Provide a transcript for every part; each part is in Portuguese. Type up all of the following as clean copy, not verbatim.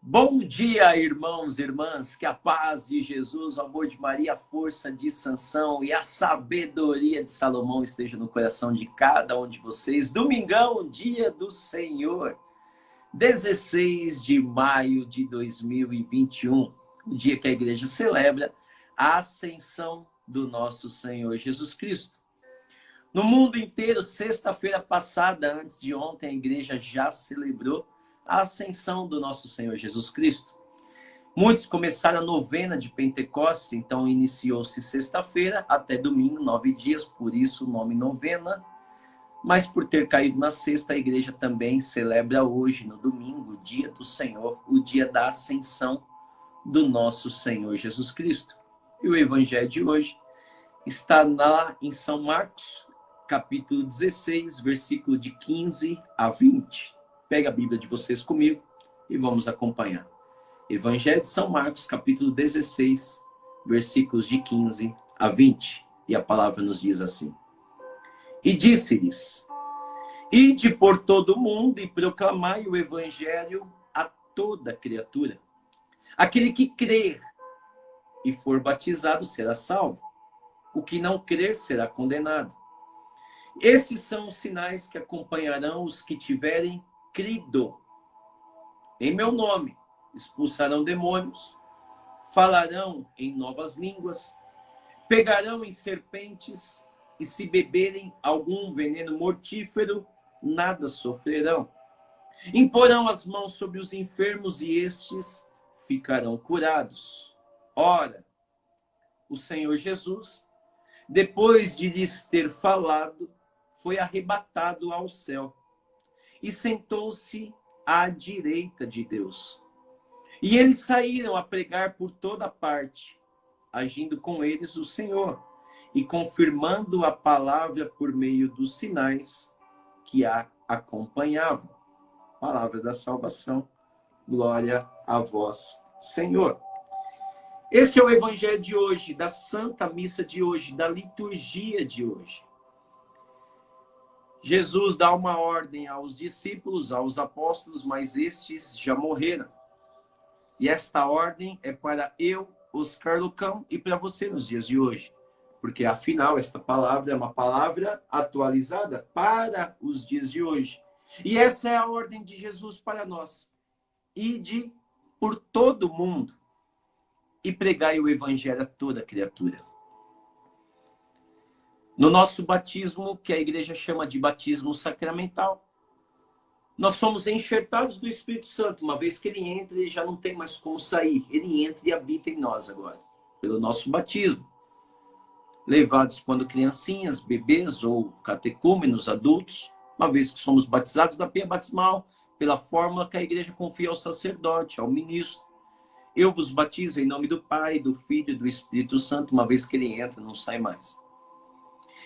Bom dia, irmãos e irmãs, que a paz de Jesus, o amor de Maria, a força de Sansão e a sabedoria de Salomão esteja no coração de cada um de vocês. Domingão, dia do Senhor, 16 de maio de 2021, o dia que a igreja celebra a ascensão do nosso Senhor Jesus Cristo. No mundo inteiro, sexta-feira passada, antes de ontem, a igreja já celebrou a ascensão do nosso Senhor Jesus Cristo. Muitos começaram a novena de Pentecostes, então iniciou-se sexta-feira até domingo, 9 dias, por isso o nome novena. Mas por ter caído na sexta, a igreja também celebra hoje, no domingo, o dia do Senhor, o dia da ascensão do nosso Senhor Jesus Cristo. E o evangelho de hoje está lá em São Marcos, capítulo 16, versículo de 15 a 20. Pega a Bíblia de vocês comigo e vamos acompanhar. Evangelho de São Marcos, capítulo 16, versículos de 15 a 20. E a palavra nos diz assim. E disse-lhes, ide por todo o mundo e proclamai o evangelho a toda criatura. Aquele que crer e for batizado será salvo. O que não crer será condenado. Estes são os sinais que acompanharão os que tiverem crido. Em meu nome expulsarão demônios, falarão em novas línguas, pegarão em serpentes, e se beberem algum veneno mortífero, nada sofrerão. Imporão as mãos sobre os enfermos e estes ficarão curados. Ora, o Senhor Jesus, depois de lhes ter falado, foi arrebatado ao céu e sentou-se à direita de Deus. E eles saíram a pregar por toda parte, agindo com eles o Senhor e confirmando a palavra por meio dos sinais que a acompanhavam. Palavra da salvação, glória a vós, Senhor. Esse é o evangelho de hoje, da Santa Missa de hoje, da liturgia de hoje. Jesus dá uma ordem aos discípulos, aos apóstolos, mas estes já morreram. E esta ordem é para eu, Oscar Lucão, e para você nos dias de hoje. Porque, afinal, esta palavra é uma palavra atualizada para os dias de hoje. E essa é a ordem de Jesus para nós. Ide por todo o mundo e pregai o evangelho a toda criatura. No nosso batismo, que a igreja chama de batismo sacramental, nós somos enxertados do Espírito Santo. Uma vez que ele entra, ele já não tem mais como sair. Ele entra e habita em nós agora, pelo nosso batismo. Levados quando criancinhas, bebês ou catecúmenos, adultos, uma vez que somos batizados da pia batismal, pela fórmula que a igreja confia ao sacerdote, ao ministro. Eu vos batizo em nome do Pai, do Filho e do Espírito Santo. Uma vez que ele entra, não sai mais.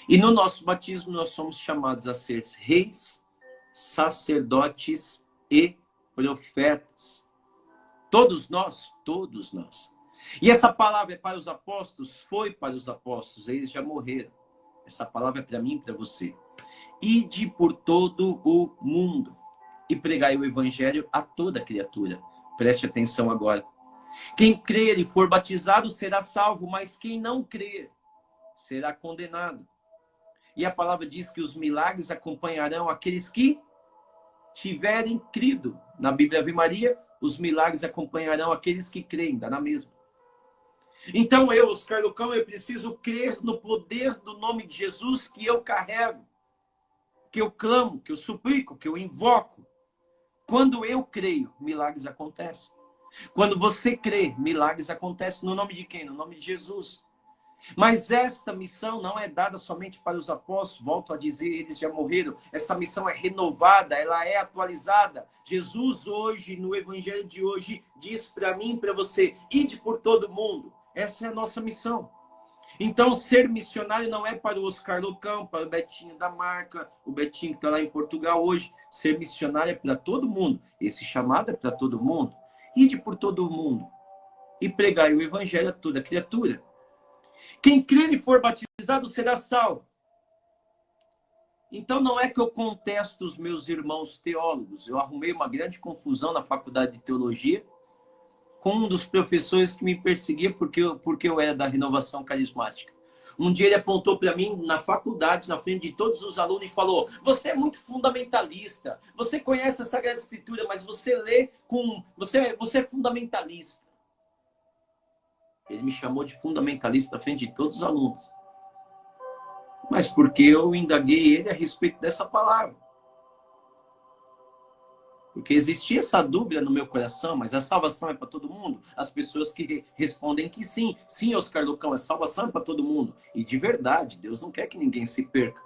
E no nosso batismo nós somos chamados a ser reis, sacerdotes e profetas. Todos nós, todos nós. E essa palavra é para os apóstolos, foi para os apóstolos, eles já morreram. Essa palavra é para mim e para você. Ide por todo o mundo e pregai o evangelho a toda criatura. Preste atenção agora. Quem crer e for batizado será salvo, mas quem não crer será condenado. E a palavra diz que os milagres acompanharão aqueles que tiverem crido. Na Bíblia Ave Maria, os milagres acompanharão aqueles que creem, dá na mesma. Então eu, Oscar Lucão, eu preciso crer no poder do nome de Jesus que eu carrego, que eu clamo, que eu suplico, que eu invoco. Quando eu creio, milagres acontecem. Quando você crê, milagres acontecem. No nome de quem? No nome de Jesus. Mas esta missão não é dada somente para os apóstolos, volto a dizer, eles já morreram. Essa missão é renovada, ela é atualizada. Jesus hoje, no evangelho de hoje, diz para mim e para você, ide por todo mundo. Essa é a nossa missão. Então, ser missionário não é para o Oscar Lucão, para o Betinho da Marca, o Betinho que está lá em Portugal hoje. Ser missionário é para todo mundo. Esse chamado é para todo mundo. Ide por todo mundo e pregai o evangelho a toda criatura. Quem crer e for batizado será salvo. Então não é que eu contesto os meus irmãos teólogos. Eu arrumei uma grande confusão na faculdade de teologia com um dos professores que me perseguia porque eu era da renovação carismática. Um dia ele apontou para mim na faculdade, na frente de todos os alunos, e falou: você é muito fundamentalista. Você conhece a Sagrada Escritura, mas você lê com... Você é fundamentalista. Ele me chamou de fundamentalista na frente de todos os alunos. Mas porque eu indaguei ele a respeito dessa palavra. Porque existia essa dúvida no meu coração, mas a salvação é para todo mundo? As pessoas que respondem que sim. Sim, Oscar Lucão, a salvação é para todo mundo. E de verdade, Deus não quer que ninguém se perca.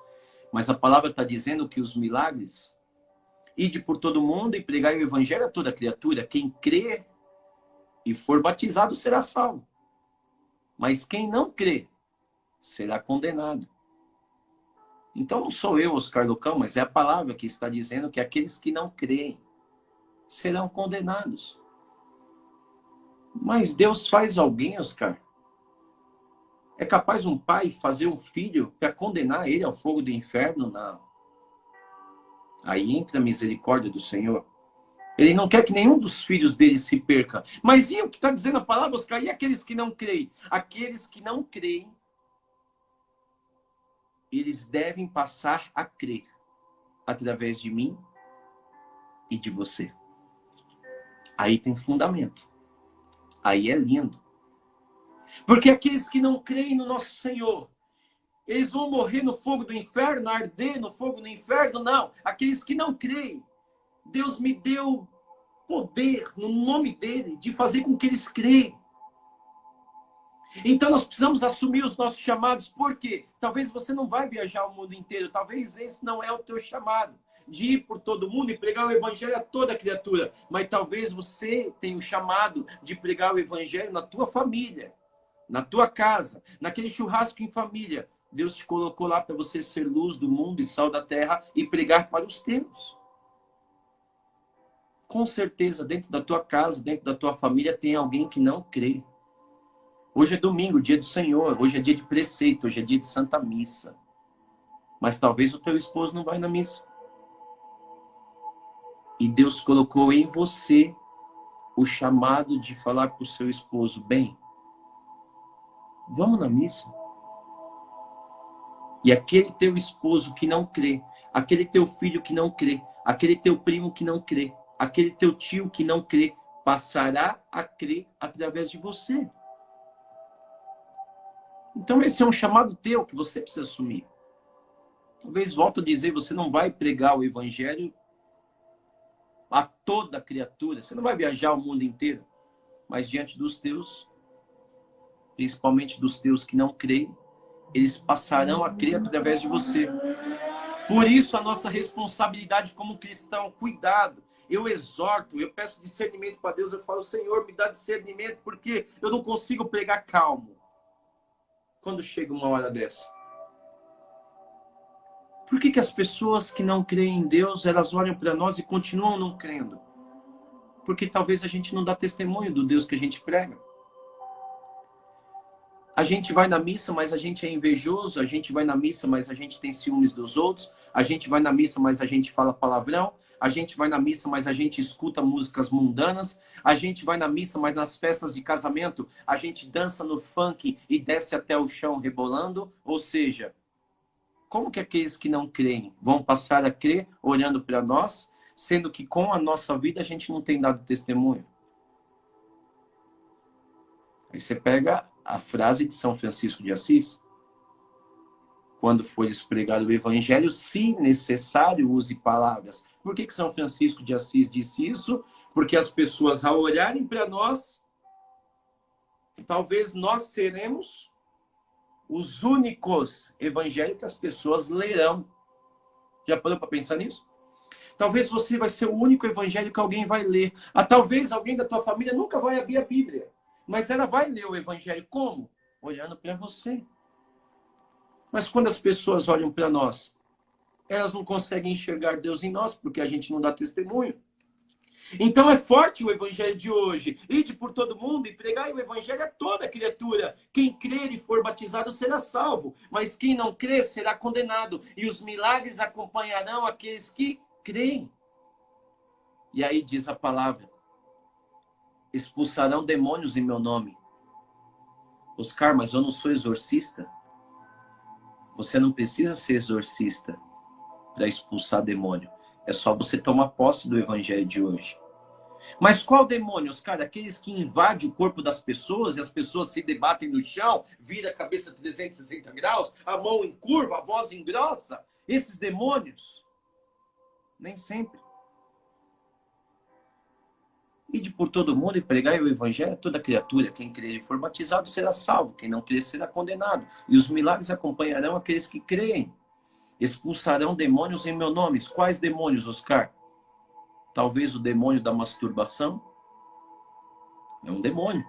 Mas a palavra está dizendo que os milagres, ide por todo mundo e pregai o evangelho a toda criatura. Quem crê e for batizado será salvo. Mas quem não crê será condenado. Então não sou eu, Oscar Lucão, mas é a palavra que está dizendo que aqueles que não creem serão condenados. Mas Deus faz alguém, Oscar? É capaz um pai fazer um filho para condenar ele ao fogo do inferno? Não. Aí entra a misericórdia do Senhor. Ele não quer que nenhum dos filhos dele se perca. Mas e o que está dizendo a palavra, Oscar? E aqueles que não creem? Aqueles que não creem, eles devem passar a crer através de mim e de você. Aí tem fundamento. Aí é lindo. Porque aqueles que não creem no nosso Senhor, eles vão morrer no fogo do inferno, arder no fogo do inferno? Não. Aqueles que não creem, Deus me deu poder no nome dele de fazer com que eles creem. Então nós precisamos assumir os nossos chamados, porque talvez você não vai viajar o mundo inteiro, talvez esse não é o teu chamado, de ir por todo mundo e pregar o evangelho a toda criatura, mas talvez você tenha o chamado de pregar o evangelho na tua família, na tua casa, naquele churrasco em família. Deus te colocou lá para você ser luz do mundo e sal da terra e pregar para os teus. Com certeza, dentro da tua casa, dentro da tua família, tem alguém que não crê. Hoje é domingo, dia do Senhor. Hoje é dia de preceito. Hoje é dia de Santa Missa. Mas talvez o teu esposo não vai na missa. E Deus colocou em você o chamado de falar para o seu esposo: bem, vamos na missa. E aquele teu esposo que não crê, aquele teu filho que não crê, aquele teu primo que não crê, aquele teu tio que não crê, passará a crer através de você. Então esse é um chamado teu que você precisa assumir. Talvez, volto a dizer, você não vai pregar o evangelho a toda criatura. Você não vai viajar o mundo inteiro. Mas diante dos teus, principalmente dos teus que não creem, eles passarão a crer através de você. Por isso a nossa responsabilidade como cristão, cuidado. Eu exorto, eu peço discernimento para Deus. Eu falo: Senhor, me dá discernimento, porque eu não consigo pregar calmo quando chega uma hora dessa. Por que as pessoas que não creem em Deus, elas olham para nós e continuam não crendo? Porque talvez a gente não dá testemunho do Deus que a gente prega. A gente vai na missa, mas a gente é invejoso. A gente vai na missa, mas a gente tem ciúmes dos outros. A gente vai na missa, mas a gente fala palavrão. A gente vai na missa, mas a gente escuta músicas mundanas. A gente vai na missa, mas nas festas de casamento a gente dança no funk e desce até o chão rebolando. Ou seja, como que aqueles que não creem vão passar a crer olhando para nós, sendo que com a nossa vida a gente não tem dado testemunho? Aí você pega a frase de São Francisco de Assis: quando fores pregar o evangelho, se necessário, use palavras. Por que São Francisco de Assis disse isso? Porque as pessoas, ao olharem para nós, talvez nós seremos os únicos evangelhos que as pessoas lerão. Já parou para pensar nisso? Talvez você vai ser o único evangelho que alguém vai ler. Talvez alguém da tua família nunca vai abrir a Bíblia, mas ela vai ler o evangelho. Como? Olhando para você. Mas quando as pessoas olham para nós, elas não conseguem enxergar Deus em nós, porque a gente não dá testemunho. Então é forte o evangelho de hoje. Ide por todo mundo e pregai o evangelho a toda criatura. Quem crer e for batizado será salvo, mas quem não crer será condenado. E os milagres acompanharão aqueles que creem. E aí diz a palavra: expulsarão demônios em meu nome. Oscar, mas eu não sou exorcista. Você não precisa ser exorcista para expulsar demônio. É só você tomar posse do evangelho de hoje. Mas qual demônio, Oscar? Aqueles que invadem o corpo das pessoas e as pessoas se debatem no chão, vira a cabeça 360 graus, a mão em curva, a voz engrossa. Esses demônios? Nem sempre. Ide por todo mundo e pregai o evangelho a toda criatura. Quem crer e for batizado será salvo. Quem não crer será condenado. E os milagres acompanharão aqueles que creem. Expulsarão demônios em meu nome. Quais demônios, Oscar? Talvez o demônio da masturbação. É um demônio.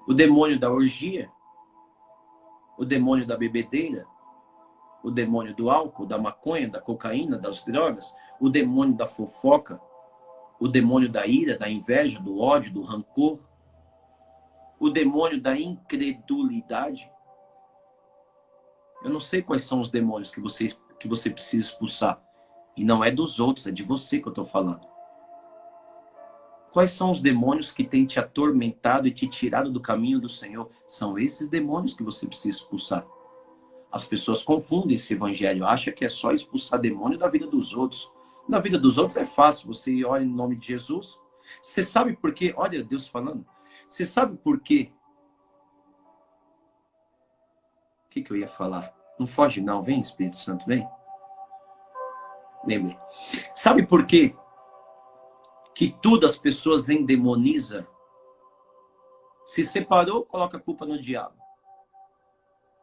O demônio da orgia. O demônio da bebedeira. O demônio do álcool, da maconha, da cocaína, das drogas. O demônio da fofoca. O demônio da ira, da inveja, do ódio, do rancor. O demônio da incredulidade. Eu não sei quais são os demônios que você precisa expulsar. E não é dos outros, é de você que eu estou falando. Quais são os demônios que têm te atormentado e te tirado do caminho do Senhor? São esses demônios que você precisa expulsar. As pessoas confundem esse evangelho, acham que é só expulsar demônio da vida dos outros. Na vida dos outros é fácil, você olha em nome de Jesus. Você sabe por quê? Olha Deus falando. Você sabe por quê? O que eu ia falar? Não foge não, vem Espírito Santo, vem. Lembre. Sabe por quê que tudo as pessoas endemoniza? Se separou, coloca a culpa no diabo.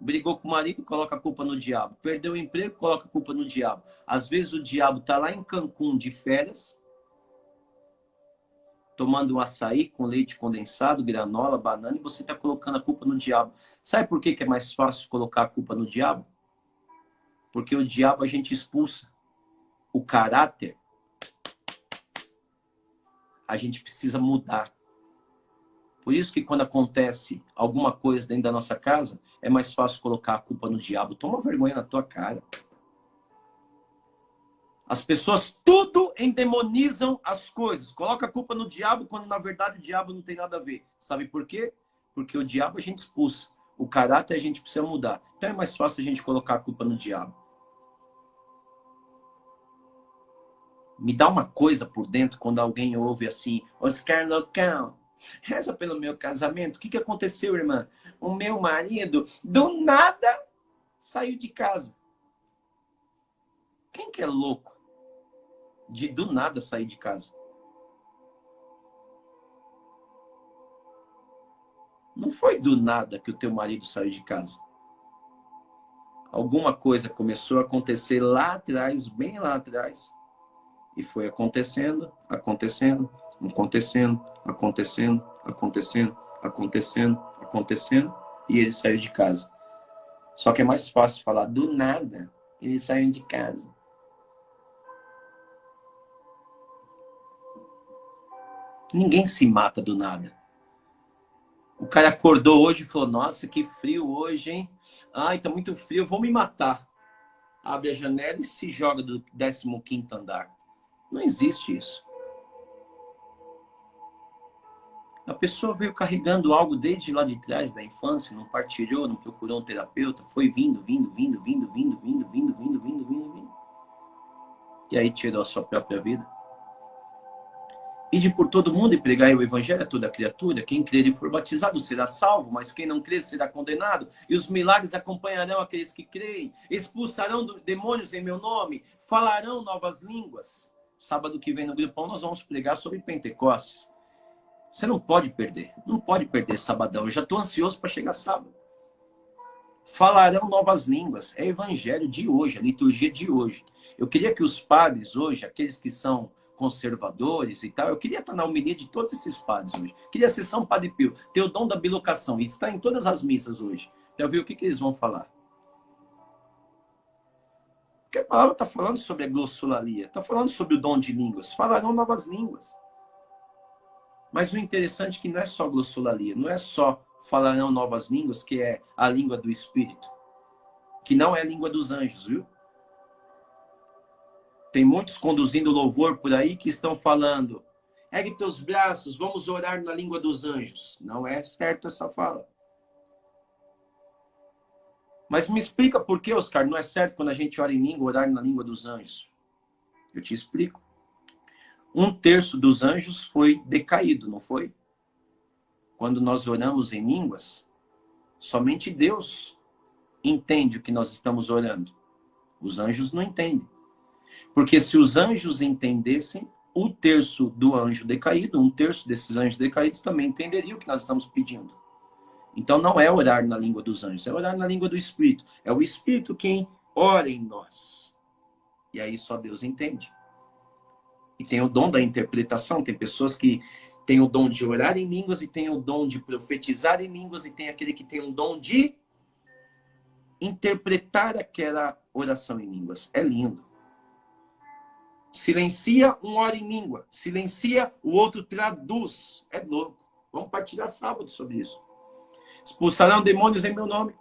Brigou com o marido, coloca a culpa no diabo. Perdeu o emprego, coloca a culpa no diabo. Às vezes o diabo está lá em Cancún de férias, tomando um açaí com leite condensado, granola, banana, e você está colocando a culpa no diabo. Sabe por que é mais fácil colocar a culpa no diabo? Porque o diabo a gente expulsa. O caráter, a gente precisa mudar. Por isso que quando acontece alguma coisa dentro da nossa casa, é mais fácil colocar a culpa no diabo. Toma vergonha na tua cara. As pessoas tudo endemonizam as coisas. Coloca a culpa no diabo, quando na verdade o diabo não tem nada a ver. Sabe por quê? Porque o diabo a gente expulsa. O caráter a gente precisa mudar. Então é mais fácil a gente colocar a culpa no diabo. Me dá uma coisa por dentro quando alguém ouve assim, Oscar Loucão, reza pelo meu casamento. O que aconteceu, irmã? O meu marido, do nada, saiu de casa. Quem que é louco de do nada sair de casa? Não foi do nada que o teu marido saiu de casa. Alguma coisa começou a acontecer lá atrás, bem lá atrás. E foi acontecendo, acontecendo, acontecendo, acontecendo, acontecendo, acontecendo, acontecendo, e ele saiu de casa. Só que é mais fácil falar do nada, ele saiu de casa. Ninguém se mata do nada. O cara acordou hoje e falou, nossa, que frio hoje, hein? Ai, tá muito frio, eu vou me matar. Abre a janela e se joga do 15º andar. Não existe isso. A pessoa veio carregando algo desde lá de trás, da infância, não partilhou, não procurou um terapeuta, foi vindo. E aí tirou a sua própria vida. Ide por todo mundo e pregai o evangelho a toda criatura. Quem crer e for batizado será salvo, mas quem não crer será condenado. E os milagres acompanharão aqueles que creem. Expulsarão demônios em meu nome. Falarão novas línguas. Sábado que vem no Grupão nós vamos pregar sobre Pentecostes. Você não pode perder. Não pode perder sabadão. Eu já estou ansioso para chegar sábado. Falarão novas línguas. É evangelho de hoje, a liturgia de hoje. Eu queria que os padres hoje, aqueles que são conservadores e tal, eu queria estar na homilia de todos esses padres hoje. Queria ser São Padre Pio, ter o dom da bilocação, e está em todas as missas hoje. Já viu o que eles vão falar? Porque a palavra está falando sobre a glossolalia, está falando sobre o dom de línguas. Falarão novas línguas. Mas o interessante é que não é só glossolalia, não é só falarão novas línguas, que é a língua do Espírito, que não é a língua dos anjos, viu? Tem muitos conduzindo louvor por aí que estão falando Ergue teus braços, vamos orar na língua dos anjos. Não é certo essa fala. Mas me explica por que, Oscar, não é certo quando a gente ora em língua, orar na língua dos anjos? Eu te explico. 1/3 dos anjos foi decaído, não foi? Quando nós oramos em línguas, somente Deus entende o que nós estamos orando. Os anjos não entendem. Porque se os anjos entendessem, 1/3 do anjo decaído, 1/3 desses anjos decaídos também entenderia o que nós estamos pedindo. Então não é orar na língua dos anjos, é orar na língua do Espírito. É o Espírito quem ora em nós. E aí só Deus entende. E tem o dom da interpretação. Tem pessoas que têm o dom de orar em línguas e tem o dom de profetizar em línguas e tem aquele que tem o dom de interpretar aquela oração em línguas. É lindo. Silencia, um ora em língua. Silencia, o outro traduz. É louco. Vamos partilhar sábado sobre isso. Expulsarão demônios em meu nome.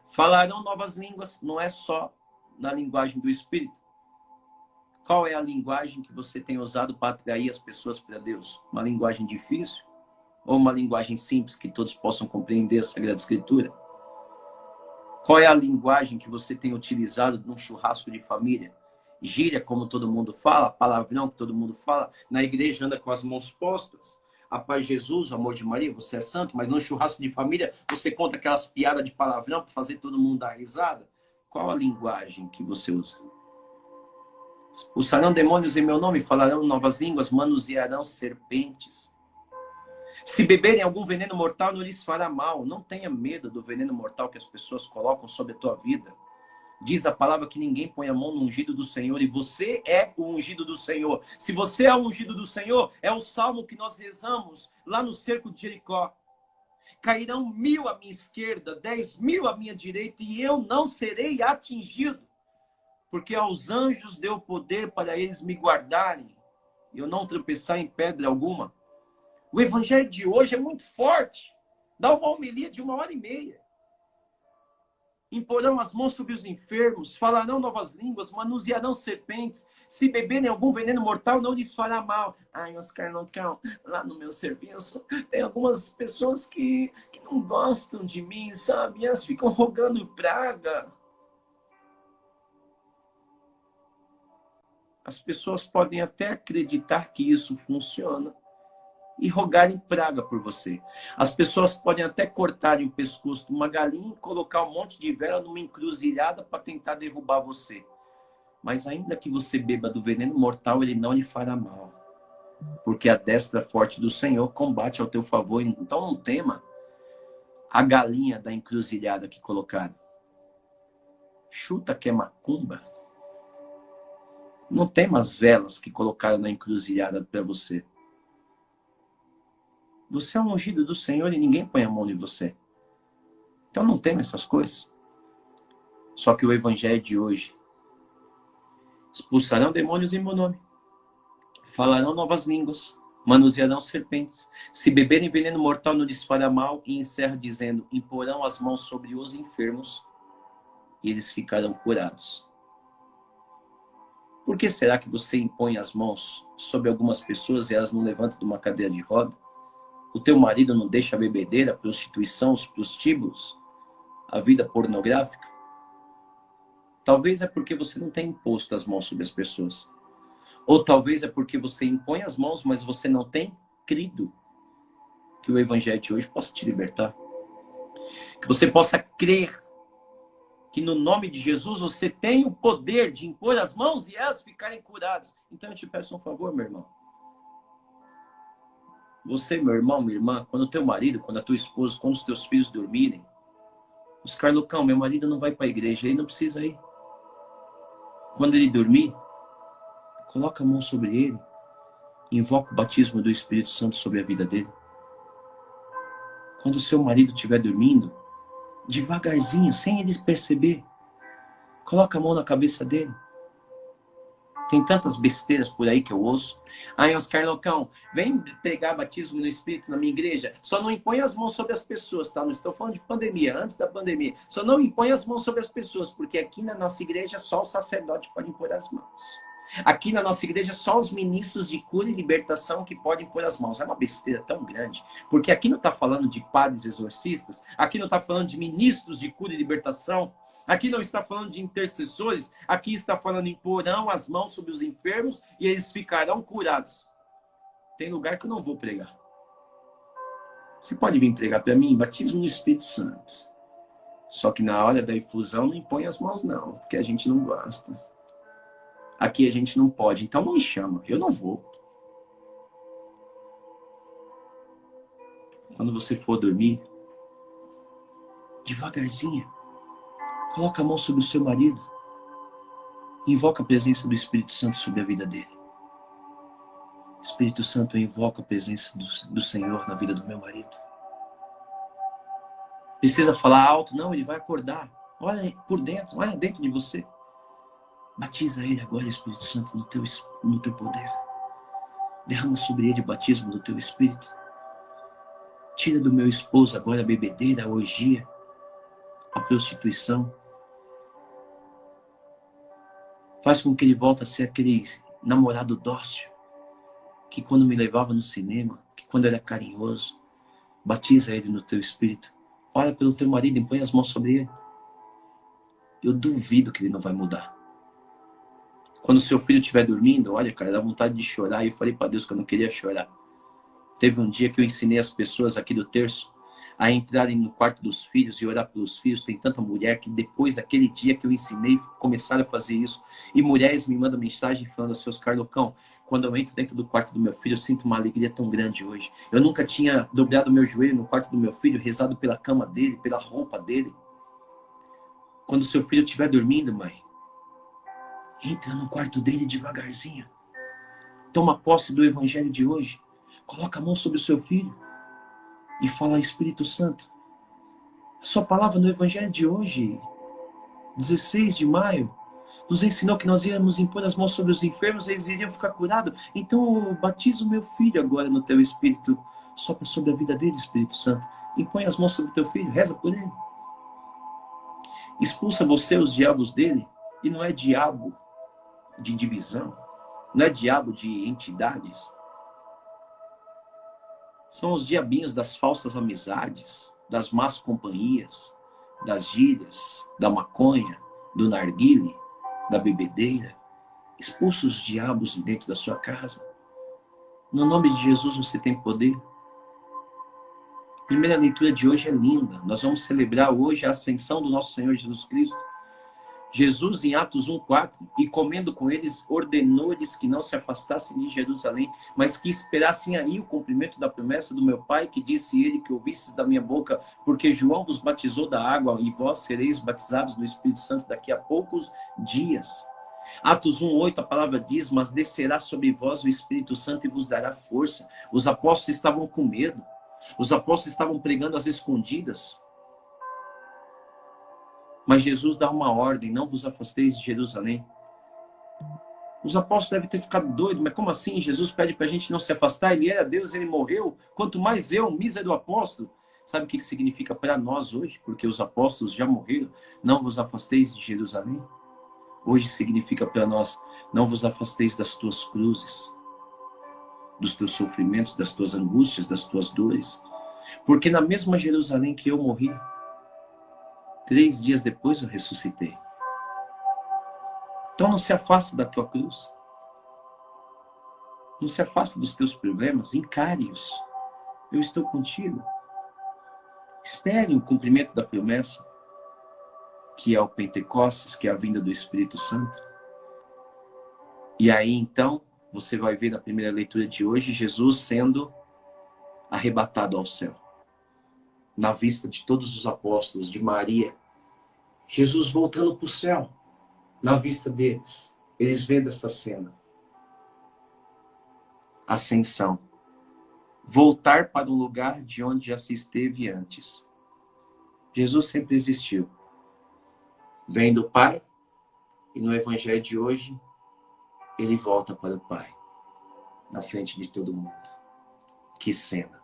Falarão novas línguas. Não é só na linguagem do Espírito. Qual é a linguagem que você tem usado para atrair as pessoas para Deus? Uma linguagem difícil? Ou uma linguagem simples que todos possam compreender a Sagrada Escritura? Qual é a linguagem que você tem utilizado num churrasco de família? Gíria, como todo mundo fala, palavrão que todo mundo fala, na igreja anda com as mãos postas. A paz de Jesus, o amor de Maria, você é santo, mas no churrasco de família você conta aquelas piadas de palavrão para fazer todo mundo dar risada. Qual a linguagem que você usa? Expulsarão demônios em meu nome, falarão novas línguas, manusearão serpentes. Se beberem algum veneno mortal, não lhes fará mal. Não tenha medo do veneno mortal que as pessoas colocam sobre a tua vida. Diz a palavra que ninguém põe a mão no ungido do Senhor, e você é o ungido do Senhor. Se você é o ungido do Senhor, é o salmo que nós rezamos lá no cerco de Jericó. Cairão 1000 à minha esquerda, 10.000 à minha direita, e eu não serei atingido. Porque aos anjos deu poder para eles me guardarem, e eu não tropeçar em pedra alguma. O evangelho de hoje é muito forte. Dá uma homilia de 1h30. Imporão as mãos sobre os enfermos, falarão novas línguas, manusearão serpentes. Se beberem algum veneno mortal, não lhes fará mal. Ai, Oscar Locão, lá no meu serviço, tem algumas pessoas que não gostam de mim, sabe? Elas ficam rogando praga. As pessoas podem até acreditar que isso funciona e rogarem praga por você. As pessoas podem até cortarem o pescoço de uma galinha e colocar um monte de vela numa encruzilhada para tentar derrubar você. Mas ainda que você beba do veneno mortal, ele não lhe fará mal. Porque a destra forte do Senhor combate ao teu favor. Então não tema a galinha da encruzilhada que colocaram. Chuta que é macumba. Não tema as velas que colocaram na encruzilhada para você. Você é um ungido do Senhor e ninguém põe a mão em você. Então não tema essas coisas. Só que o evangelho de hoje: expulsarão demônios em meu nome, falarão novas línguas, manusearão serpentes. Se beberem veneno mortal, não lhes fará mal. E encerra dizendo: imporão as mãos sobre os enfermos e eles ficarão curados. Por que será que você impõe as mãos sobre algumas pessoas e elas não levantam de uma cadeira de roda? O teu marido não deixa a bebedeira, a prostituição, os prostíbulos, a vida pornográfica? Talvez é porque você não tem imposto as mãos sobre as pessoas. Ou talvez é porque você impõe as mãos, mas você não tem crido que o evangelho de hoje possa te libertar. Que você possa crer que no nome de Jesus você tem o poder de impor as mãos e elas ficarem curadas. Então eu te peço um favor, meu irmão. Você, meu irmão, minha irmã, quando o teu marido, quando a tua esposa, quando os teus filhos dormirem, Oscar Lucão, meu marido não vai para a igreja, ele não precisa ir. Quando ele dormir, coloca a mão sobre ele, invoca o batismo do Espírito Santo sobre a vida dele. Quando o seu marido estiver dormindo, devagarzinho, sem ele perceber, coloca a mão na cabeça dele. Tem tantas besteiras por aí que eu ouço. Ai, Oscar Locão, vem pegar batismo no Espírito na minha igreja. Só não impõe as mãos sobre as pessoas, tá? Não estou falando de pandemia, antes da pandemia. Só não impõe as mãos sobre as pessoas, porque aqui na nossa igreja só o sacerdote pode impor as mãos. Aqui na nossa igreja, só os ministros de cura e libertação que podem pôr as mãos. É uma besteira tão grande, porque aqui não está falando de padres exorcistas, aqui não está falando de ministros de cura e libertação, aqui não está falando de intercessores, aqui está falando em porão as mãos sobre os enfermos e eles ficarão curados. Tem lugar que eu não vou pregar. Você pode vir pregar para mim, batismo no Espírito Santo. Só que na hora da infusão não impõe as mãos não, porque a gente não gosta. Aqui a gente não pode, então não me chama, eu não vou. Quando você for dormir, devagarzinho, coloca a mão sobre o seu marido e invoca a presença do Espírito Santo sobre a vida dele. Espírito Santo, eu invoco a presença do Senhor na vida do meu marido. Precisa falar alto? Não, ele vai acordar. Olha por dentro, olha dentro de você. Batiza ele agora, Espírito Santo, no teu poder. Derrama sobre ele o batismo do teu Espírito. Tira do meu esposo agora a bebedeira, a orgia, a prostituição. Faz com que ele volte a ser aquele namorado dócil, que quando me levava no cinema, que quando era carinhoso. Batiza ele no teu Espírito. Olha pelo teu marido e põe as mãos sobre ele. Eu duvido que ele não vai mudar. Quando seu filho estiver dormindo, olha, cara, dá vontade de chorar. E eu falei para Deus que eu não queria chorar. Teve um dia que eu ensinei as pessoas aqui do terço a entrarem no quarto dos filhos e orar pelos filhos. Tem tanta mulher que depois daquele dia que eu ensinei, começaram a fazer isso. E mulheres me mandam mensagem falando assim: Oscar Locão, quando eu entro dentro do quarto do meu filho, eu sinto uma alegria tão grande hoje. Eu nunca tinha dobrado meu joelho no quarto do meu filho, rezado pela cama dele, pela roupa dele. Quando seu filho estiver dormindo, mãe, entra no quarto dele devagarzinho. Toma posse do evangelho de hoje. Coloca a mão sobre o seu filho e fala: Espírito Santo, a sua palavra no evangelho de hoje, 16 de maio, nos ensinou que nós íamos impor as mãos sobre os enfermos e eles iriam ficar curados. Então, batiza o meu filho agora no teu Espírito. Sopra sobre a vida dele, Espírito Santo. Impõe as mãos sobre o teu filho, reza por ele. Expulsa você os diabos dele. E não é diabo de divisão, não é diabo de entidades. São os diabinhos das falsas amizades, das más companhias, das gírias, da maconha, do narguile, da bebedeira. Expulsa os diabos de dentro da sua casa. No nome de Jesus você tem poder. A primeira leitura de hoje é linda. Nós vamos celebrar hoje a ascensão do nosso Senhor Jesus Cristo. Jesus, em Atos 1:4, e comendo com eles, ordenou-lhes que não se afastassem de Jerusalém, mas que esperassem aí o cumprimento da promessa do meu Pai, que disse ele que ouvisses da minha boca, porque João vos batizou da água, e vós sereis batizados no Espírito Santo daqui a poucos dias. Atos 1:8, a palavra diz: mas descerá sobre vós o Espírito Santo e vos dará força. Os apóstolos estavam com medo. Os apóstolos estavam pregando às escondidas. Mas Jesus dá uma ordem: não vos afasteis de Jerusalém. Os apóstolos devem ter ficado doidos, mas como assim? Jesus pede para a gente não se afastar, ele era Deus, ele morreu, quanto mais eu, mísero apóstolo. Sabe o que significa para nós hoje? Porque os apóstolos já morreram. Não vos afasteis de Jerusalém. Hoje significa para nós: não vos afasteis das tuas cruzes, dos teus sofrimentos, das tuas angústias, das tuas dores. Porque na mesma Jerusalém que eu morri, 3 dias depois eu ressuscitei. Então não se afasta da tua cruz. Não se afasta dos teus problemas, encare-os. Eu estou contigo. Espere o cumprimento da promessa, que é o Pentecostes, que é a vinda do Espírito Santo. E aí então, você vai ver na primeira leitura de hoje, Jesus sendo arrebatado ao céu. Na vista de todos os apóstolos, de Maria. Jesus voltando para o céu, na vista deles. Eles vendo esta cena. Ascensão. Voltar para um lugar de onde já se esteve antes. Jesus sempre existiu. Vem do Pai, e no Evangelho de hoje, ele volta para o Pai, na frente de todo mundo. Que cena.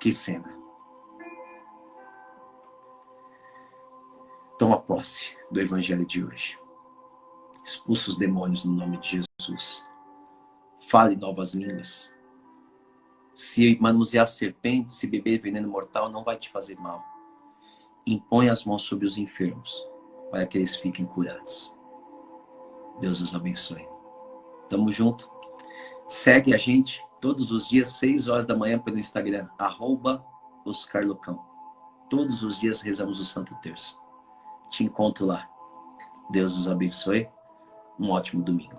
Que cena. Toma posse do Evangelho de hoje. Expulsa os demônios no nome de Jesus. Fale novas línguas. Se manusear serpente, se beber veneno mortal, não vai te fazer mal. Impõe as mãos sobre os enfermos, para que eles fiquem curados. Deus os abençoe. Tamo junto. Segue a gente todos os dias, 6 horas da manhã, pelo Instagram, @OscarLucão. Todos os dias rezamos o Santo Terço. Te encontro lá. Deus os abençoe. Um ótimo domingo.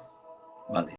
Valeu.